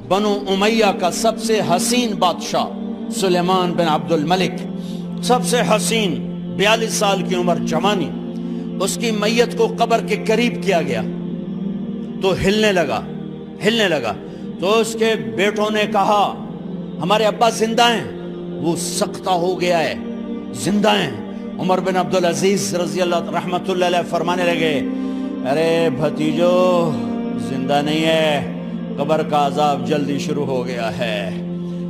بنو امیہ کا سب سے حسین بادشاہ سلیمان بن عبد الملک، سب سے حسین، 42 سال کی عمر، جوانی، اس کی میت کو قبر کے قریب کیا گیا تو ہلنے لگا تو اس کے بیٹوں نے کہا ہمارے ابا زندہ ہیں، وہ سختہ ہو گیا ہے، زندہ ہیں۔ عمر بن عبدالعزیز رضی اللہ رحمت اللہ علیہ فرمانے لگے ارے بھتیجو زندہ نہیں ہے، قبر کا عذاب جلدی شروع ہو گیا ہے،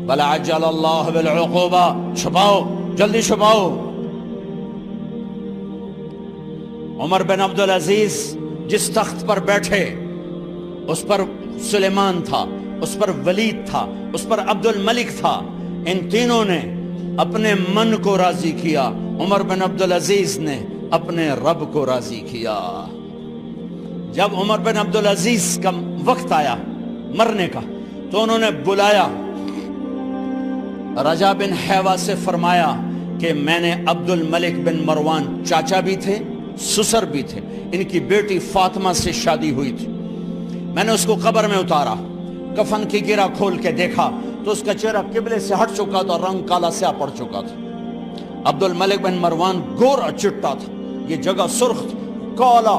بل عجل اللہ بالعقوبہ، چھپاؤ، جلدی چھپاؤ۔ عمر بن عبدالعزیز جس تخت پر بیٹھے اس پر سلیمان تھا، اس پر ولید تھا، اس پر عبد الملک تھا، ان تینوں نے اپنے من کو راضی کیا، عمر بن عبدالعزیز نے اپنے رب کو راضی کیا۔ جب عمر بن عبدالعزیز کا وقت آیا مرنے کا تو انہوں نے بلایا رجا بن حیوہ سے، فرمایا کہ میں نے عبد الملک بن مروان چاچا بھی تھے، سسر بھی تھے، ان کی بیٹی فاطمہ سے شادی ہوئی تھی، میں نے اس کو قبر میں اتارا، کفن کی گرہ کھول کے دیکھا تو اس کا چہرہ قبلے سے ہٹ چکا تھا، رنگ کالا سیاہ پڑ چکا تھا۔ عبد الملک بن مروان گورا چٹا تھا، یہ جگہ سرخ تھی، کالا۔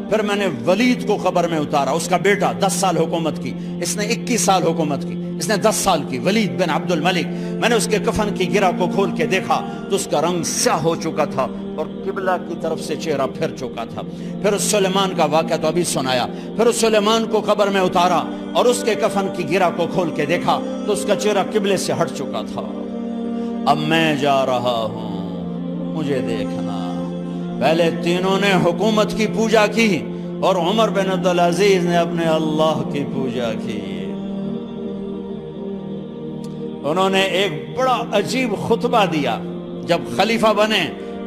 پھر میں نے ولید کو قبر میں اتارا، اس کا بیٹا 10 سال حکومت کی، اس نے 21 سال حکومت کی، اس نے 10 سال کی، ولید بن عبد الملک۔ میں نے اس کے کفن کی گرہ کو کھول کے دیکھا تو اس کا رنگ سیاہ ہو چکا تھا اور قبلہ کی طرف سے چہرہ پھر چکا تھا۔ پھر اس سلیمان کا واقعہ تو ابھی سنایا، پھر اس سلیمان کو قبر میں اتارا اور اس کے کفن کی گرہ کو کھول کے دیکھا تو اس کا چہرہ قبلے سے ہٹ چکا تھا۔ اب میں جا رہا ہوں، مجھے دیکھنا۔ پہلے تینوں نے حکومت کی پوجا کی اور عمر بن عبدالعزیز نے اپنے اللہ کی پوجا کی۔ انہوں نے ایک بڑا عجیب خطبہ دیا جب خلیفہ بنے،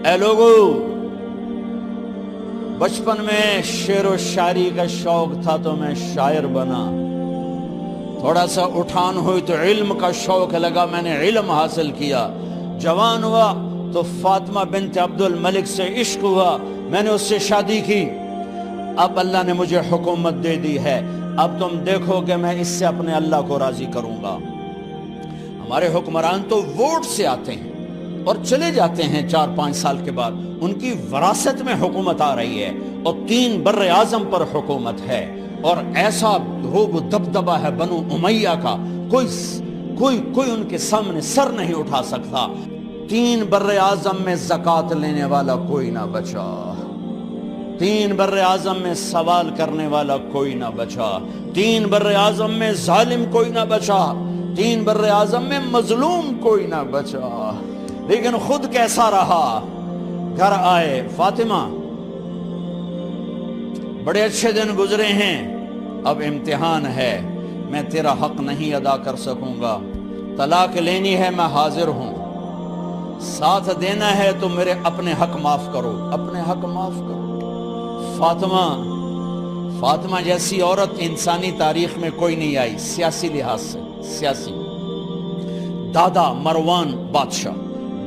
اے لوگو، بچپن میں شعر و شاعری کا شوق تھا تو میں شاعر بنا، تھوڑا سا اٹھان ہوئی تو علم کا شوق لگا، میں نے علم حاصل کیا، جوان ہوا تو فاطمہ بنت عبد الملک سے عشق ہوا، میں نے اس سے شادی کی، اب اللہ نے مجھے حکومت دے دی ہے، اب تم دیکھو کہ میں اس سے اپنے اللہ کو راضی کروں گا۔ ہمارے حکمران تو ووٹ سے آتے ہیں اور چلے جاتے ہیں 4-5 سال کے بعد، ان کی وراثت میں حکومت آ رہی ہے اور 3 بر اعظم پر حکومت ہے، اور ایسا روب و دبدبہ ہے بنو امیہ کا، کوئی ان کے سامنے سر نہیں اٹھا سکتا۔ 3 بر اعظم میں زکوٰۃ لینے والا کوئی نہ بچا، 3 بر اعظم میں سوال کرنے والا کوئی نہ بچا، 3 بر اعظم میں ظالم کوئی نہ بچا، 3 بر اعظم میں مظلوم کوئی نہ بچا۔ لیکن خود کیسا رہا؟ گھر آئے، فاطمہ بڑے اچھے دن گزرے ہیں، اب امتحان ہے، میں تیرا حق نہیں ادا کر سکوں گا، طلاق لینی ہے میں حاضر ہوں، ساتھ دینا ہے تو میرے اپنے حق معاف کرو، اپنے حق معاف کرو۔ فاطمہ جیسی عورت انسانی تاریخ میں کوئی نہیں آئی، سیاسی لحاظ سے، سیاسی۔ دادا مروان بادشاہ،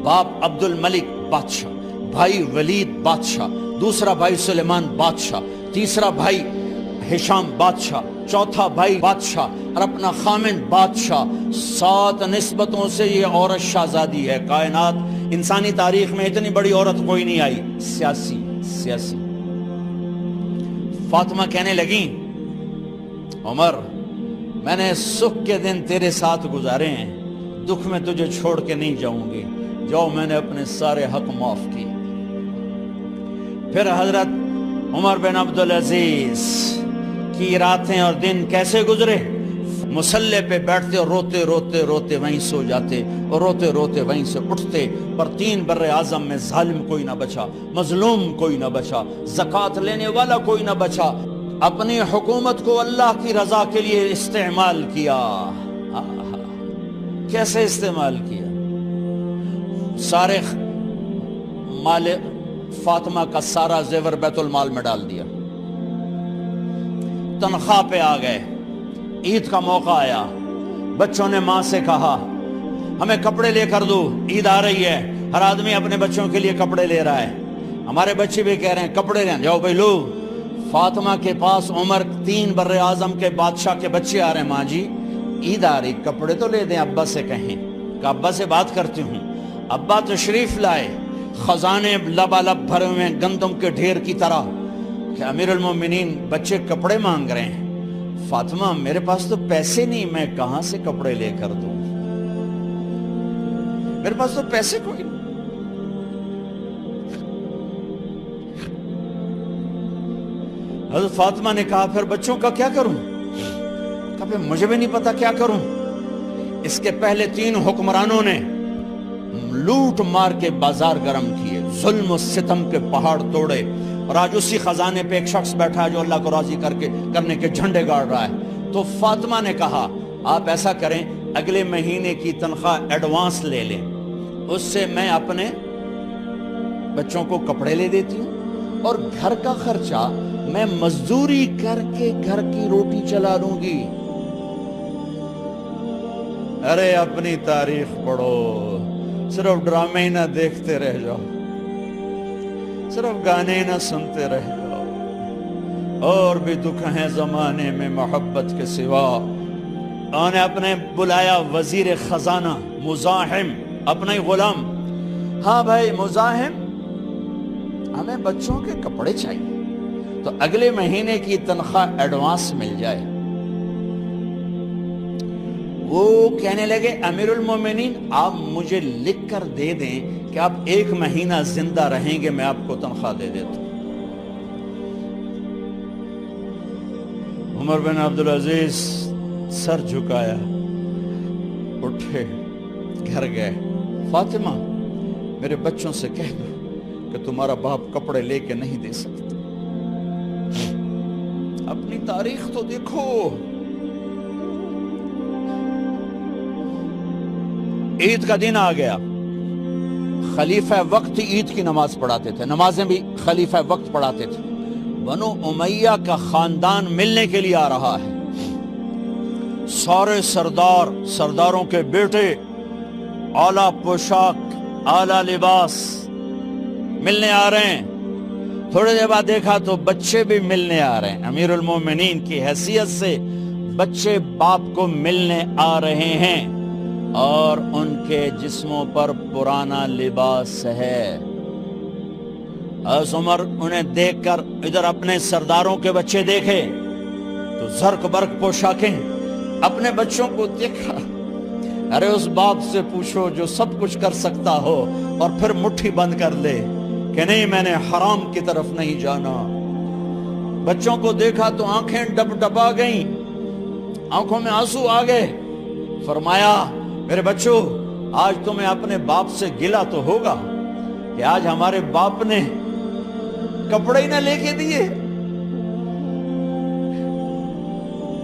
باپ عبد الملک بادشاہ، بھائی ولید بادشاہ، دوسرا بھائی سلیمان بادشاہ، تیسرا بھائی ہشام بادشاہ، چوتھا بھائی بادشاہ اور اپنا خامن بادشاہ، 7 نسبتوں سے یہ عورت شہزادی ہے۔ کائنات انسانی تاریخ میں اتنی بڑی عورت کوئی نہیں آئی، سیاسی۔ فاطمہ کہنے لگیں عمر، میں نے سکھ کے دن تیرے ساتھ گزارے ہیں، دکھ میں تجھے چھوڑ کے نہیں جاؤں گی، جاؤ میں نے اپنے سارے حق معاف کیے۔ پھر حضرت عمر بن عبدالعزیز کی راتیں اور دن کیسے گزرے؟ مصلے پہ بیٹھتے اور روتے وہیں سو جاتے اور روتے وہیں سے اٹھتے، پر 3 بر اعظم میں ظالم کوئی نہ بچا، مظلوم کوئی نہ بچا، زکوٰۃ لینے والا کوئی نہ بچا، اپنی حکومت کو اللہ کی رضا کے لیے استعمال کیا۔ کیسے استعمال کیا؟ سارے مال فاطمہ کا سارا زیور بیت المال میں ڈال دیا، تنخواہ پہ آ گئے، عید کا موقع آیا، بچوں نے ماں سے کہا ہمیں کپڑے لے کر دو، عید آ رہی ہے، ہر آدمی اپنے بچوں کے لیے کپڑے لے رہا ہے، ہمارے بچے بھی کہہ رہے ہیں کپڑے لیں، جاؤ بھائی لو۔ فاطمہ کے پاس عمر 3 بر اعظم کے بادشاہ کے بچے آ رہے ہیں، ماں جی عید آ رہی، کپڑے تو لے دیں، ابا سے کہیں کہ ابا سے بات کرتی ہوں۔ ابا تشریف لائے، خزانے لبالب بھرے ہوئے ہیں گندم کے ڈھیر کی طرح، کہ امیر المومنین بچے کپڑے مانگ رہے ہیں۔ فاطمہ میرے پاس تو پیسے نہیں، میں کہاں سے کپڑے لے کر دوں، میرے پاس تو پیسے کوئی نہیں۔ حضرت فاطمہ نے کہا پھر بچوں کا کیا کروں؟ کہا پھر مجھے بھی نہیں پتا کیا کروں۔ اس کے پہلے 3 حکمرانوں نے لوٹ مار کے بازار گرم کیے، ظلم و ستم کے پہاڑ توڑے، اور آج اسی خزانے پہ ایک شخص بیٹھا ہے جو اللہ کو راضی کرنے کے جھنڈے گاڑ رہا ہے۔ تو فاطمہ نے کہا آپ ایسا کریں، اگلے مہینے کی تنخواہ ایڈوانس لے لیں، اس سے میں اپنے بچوں کو کپڑے لے دیتی ہوں، اور گھر کا خرچہ میں مزدوری کر کے گھر کی روٹی چلا لوں گی۔ ارے اپنی تاریخ پڑھو، صرف ڈرامے ہی نہ دیکھتے رہ جاؤ، صرف گانے ہی نہ سنتے رہ جاؤ، اور بھی دکھ ہیں زمانے میں محبت کے سوا۔ انہوں نے اپنے بلایا وزیر خزانہ مزاحم، اپنا ہی غلام، ہاں بھائی مزاحم ہمیں بچوں کے کپڑے چاہیے، تو اگلے مہینے کی تنخواہ ایڈوانس مل جائے۔ وہ کہنے لگے امیر المومنین آپ مجھے لکھ کر دے دیں کہ آپ 1 مہینہ زندہ رہیں گے، میں آپ کو تنخواہ دے دیتا ہوں۔ عمر بن عبدالعزیز سر جھکایا، اٹھے، گھر گئے، فاطمہ میرے بچوں سے کہہ دو کہ تمہارا باپ کپڑے لے کے نہیں دے سکتا۔ اپنی تاریخ تو دیکھو۔ عید کا دن آ گیا، خلیفہ وقت عید کی نماز پڑھاتے تھے، نمازیں بھی خلیفہ وقت پڑھاتے تھے۔ بنو امیہ کا خاندان ملنے کے لیے آ رہا ہے، سارے سرداروں کے بیٹے اعلیٰ پوشاک، اعلیٰ لباس ملنے آ رہے ہیں۔ تھوڑے دیر بعد دیکھا تو بچے بھی ملنے آ رہے ہیں، امیر المومنین کی حیثیت سے بچے باپ کو ملنے آ رہے ہیں، اور ان کے جسموں پر پرانا لباس ہے۔ حضرت عمر انہیں دیکھ کر ادھر اپنے سرداروں کے بچے دیکھے تو زرق برق پوشاکیں، اپنے بچوں کو دیکھا۔ ارے اس باپ سے پوچھو جو سب کچھ کر سکتا ہو اور پھر مٹھی بند کر لے کہ نہیں میں نے حرام کی طرف نہیں جانا۔ بچوں کو دیکھا تو آنکھیں ڈب ڈبا گئیں، آنکھوں میں آنسو آ گئے۔ فرمایا میرے بچوں آج تمہیں اپنے باپ سے گلہ تو ہوگا کہ آج ہمارے باپ نے کپڑے ہی نہ لے کے دیے۔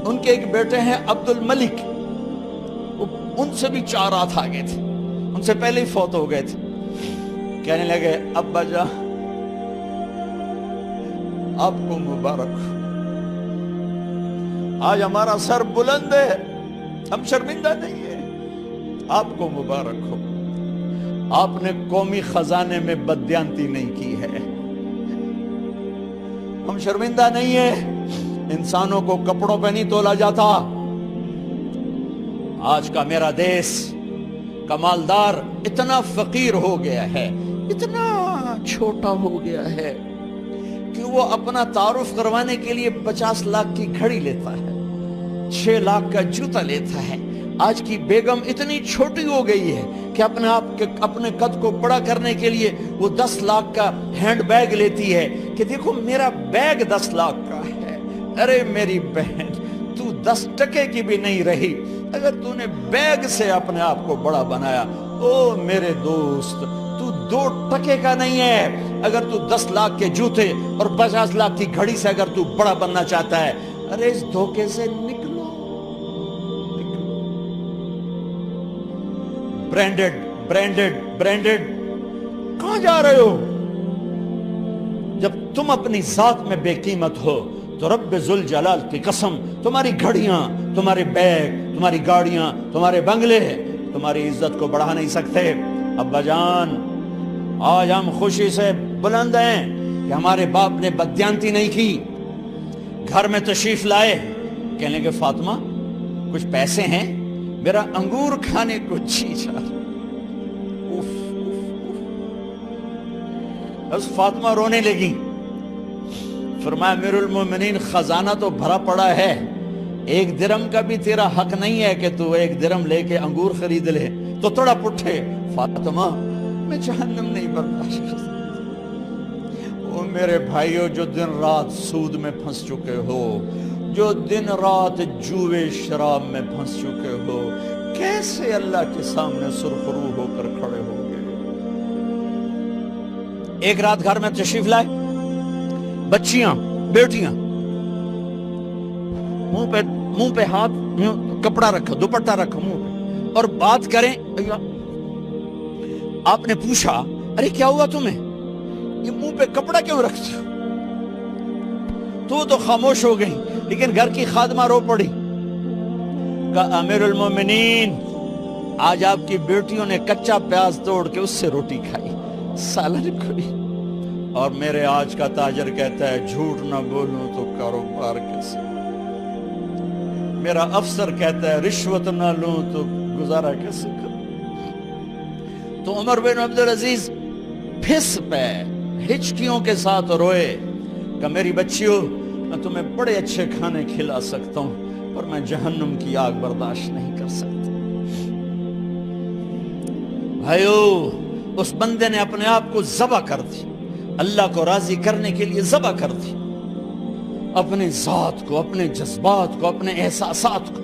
ان کے ایک بیٹے ہیں عبد الملک، ان سے بھی 4 ہاتھ آگے تھے، ان سے پہلے ہی فوت ہو گئے تھے۔ کہنے لگے ابا جان آپ کو مبارک ہو، آج ہمارا سر بلند ہے، ہم شرمندہ نہیں ہیں، آپ کو مبارک ہو، آپ نے قومی خزانے میں بددیانتی نہیں کی ہے، ہم شرمندہ نہیں ہیں، انسانوں کو کپڑوں پہ نہیں تولا جاتا۔ آج کا میرا دیس کا مالدار اتنا فقیر ہو گیا ہے، اتنا چھوٹا ہو گیا ہے کہ وہ اپنا تعارف کروانے کے لیے 50 لاکھ کی گھڑی لیتا ہے، 6 لاکھ کا جوتا لیتا ہے۔ آج کی بیگم اتنی چھوٹی ہو گئی ہے کہ اپنے قد کو بڑا کرنے کے لیے وہ 10 لاکھ کا ہینڈ بیگ لیتی ہے کہ دیکھو میرا بیگ 10 لاکھ کا ہے۔ ارے میری بہن تو 10 ٹکے کی بھی نہیں رہی اگر تو نے بیگ سے اپنے آپ کو بڑا بنایا۔ او میرے دوست تو 2 ٹکے کا نہیں ہے اگر تو 10 لاکھ کے جوتے اور 50 لاکھ کی گھڑی سے اگر تو بڑا بننا چاہتا ہے۔ ارے اس دھوکے سے نکلو۔ برینڈڈ کہاں جا رہے ہو؟ جب تم اپنی ذات میں بے قیمت ہو تو رب ذوالجلال کی قسم تمہاری گھڑیاں، تمہارے بیگ، تمہاری گاڑیاں، تمہارے بنگلے تمہاری عزت کو بڑھا نہیں سکتے۔ ابا جان آج ہم خوشی سے بلند ہیں کہ ہمارے باپ نے بددیانتی نہیں کی۔ گھر میں تشریف لائے، کہنے لگے فاطمہ کچھ پیسے ہیں، میرا انگور کھانے کو جی چاہ۔ بس فاطمہ رونے لگی، فرمایا امیر المومنین خزانہ تو بھرا پڑا ہے، 1 درم کا بھی تیرا حق نہیں ہے کہ تو 1 درم لے کے انگور خرید لے۔ تو تڑپ اٹھے، فاطمہ میں جہنم نہیں برداشت کر سکتا۔ وہ میرے بھائیو جو دن رات سود میں پھنس چکے ہو، جو دن رات جوے شراب میں پھنس چکے ہو، کیسے اللہ کے سامنے سرخرو ہو کر کھڑے ہو گئے؟ ایک رات گھر میں تشریف لائے، بچیاں بیٹیاں، منہ پہ ہاتھ، کپڑا رکھا، دوپٹہ رکھا منہ پہ، اور بات کریں۔ آپ نے پوچھا ارے کیا ہوا تمہیں، یہ منہ پہ کپڑا کیوں رکھتی ہو؟ تو خاموش ہو گئی، لیکن گھر کی خادمہ رو پڑی، کہا امیر المومنین آج آپ کی بیٹیوں نے کچا پیاز توڑ کے اس سے روٹی کھائی، سالن کھائی، اور میرے آج کا تاجر کہتا ہے جھوٹ نہ بولوں تو کاروبار کیسے، میرا افسر کہتا ہے رشوت نہ لوں تو گزارا کیسے کروں۔ تو عمر بن عبدالعزیز پھس پہ ہچکیوں کے ساتھ روئے کہ میری بچیوں میں تمہیں بڑے اچھے کھانے کھلا سکتا ہوں، پر میں جہنم کی آگ برداشت نہیں کر سکتا۔ بھائیو، اس بندے نے اپنے آپ کو ذبح کر دی، اللہ کو راضی کرنے کے لیے ذبح کر دی، اپنے ذات کو، اپنے جذبات کو، اپنے احساسات کو۔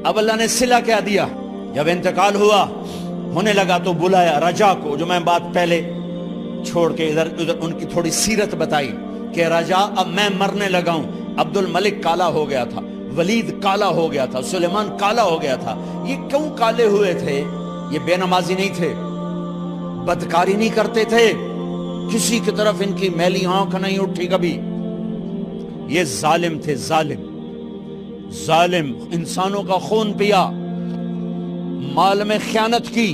اب اللہ نے صلہ کیا دیا، جب انتقال ہوا ہونے لگا تو بلایا رجا کو، جو میں بات پہلے چھوڑ کے ادھر ان کی تھوڑی سیرت بتائی کہ رجا اب میں مرنے لگا ہوں۔ عبد الملک کالا ہو گیا تھا، ولید کالا ہو گیا تھا، سلیمان کالا ہو گیا تھا۔ یہ کیوں کالے ہوئے تھے؟ یہ بے نمازی نہیں تھے، بدکاری نہیں کرتے تھے، کسی کی طرف ان کی میلی آنکھ نہیں اٹھی کبھی۔ یہ ظالم تھے، ظالم، انسانوں کا خون پیا، مال میں خیانت کی،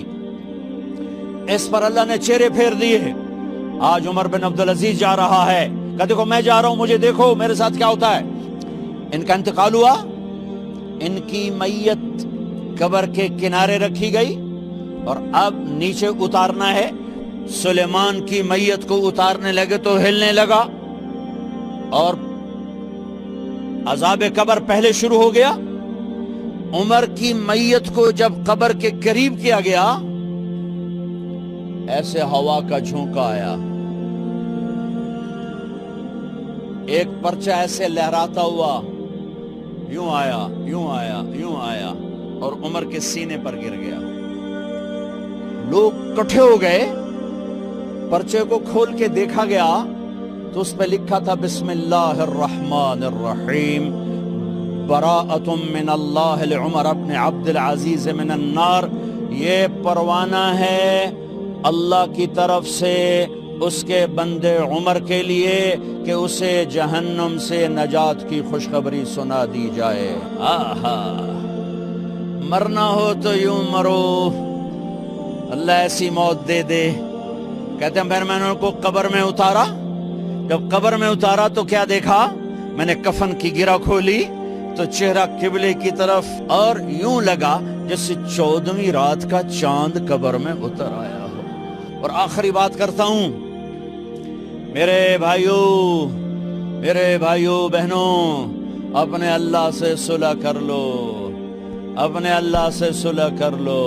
اس پر اللہ نے چہرے پھیر دیے۔ آج عمر بن عبدالعزیز جا رہا ہے کہ دیکھو میں جا رہا ہوں، مجھے دیکھو میرے ساتھ کیا ہوتا ہے۔ ان کا انتقال ہوا، ان کی میت قبر کے کنارے رکھی گئی، اور اب نیچے اتارنا ہے۔ سلیمان کی میت کو اتارنے لگے تو ہلنے لگا، اور عذاب قبر پہلے شروع ہو گیا۔ عمر کی میت کو جب قبر کے قریب کیا گیا، ایسے ہوا کا جھونکا آیا، ایک پرچہ ایسے لہراتا ہوا یوں آیا، یوں آیا، یوں آیا، اور عمر کے سینے پر گر گیا۔ لوگ کٹھے ہو گئے، پرچے کو کھول کے دیکھا گیا تو اس پہ لکھا تھا بسم اللہ الرحمن الرحیم، براءۃ من اللہ لعمر ابن عبد العزیز من النار۔ یہ پروانہ ہے اللہ کی طرف سے اس کے بندے عمر کے لیے کہ اسے جہنم سے نجات کی خوشخبری سنا دی جائے۔ آہا، مرنا ہو تو یوں مرو، اللہ ایسی موت دے دے۔ کہتے ہیں پھر میں نے ان کو قبر میں اتارا، جب قبر میں اتارا تو کیا دیکھا؟ میں نے کفن کی گرہ کھولی تو چہرہ قبلے کی طرف، اور یوں لگا جیسے 14ویں رات کا چاند قبر میں اتر آیا ہو۔ اور آخری بات کرتا ہوں، میرے بھائیوں بہنوں، اپنے اللہ سے صلح کر لو، اپنے اللہ سے صلح کر لو۔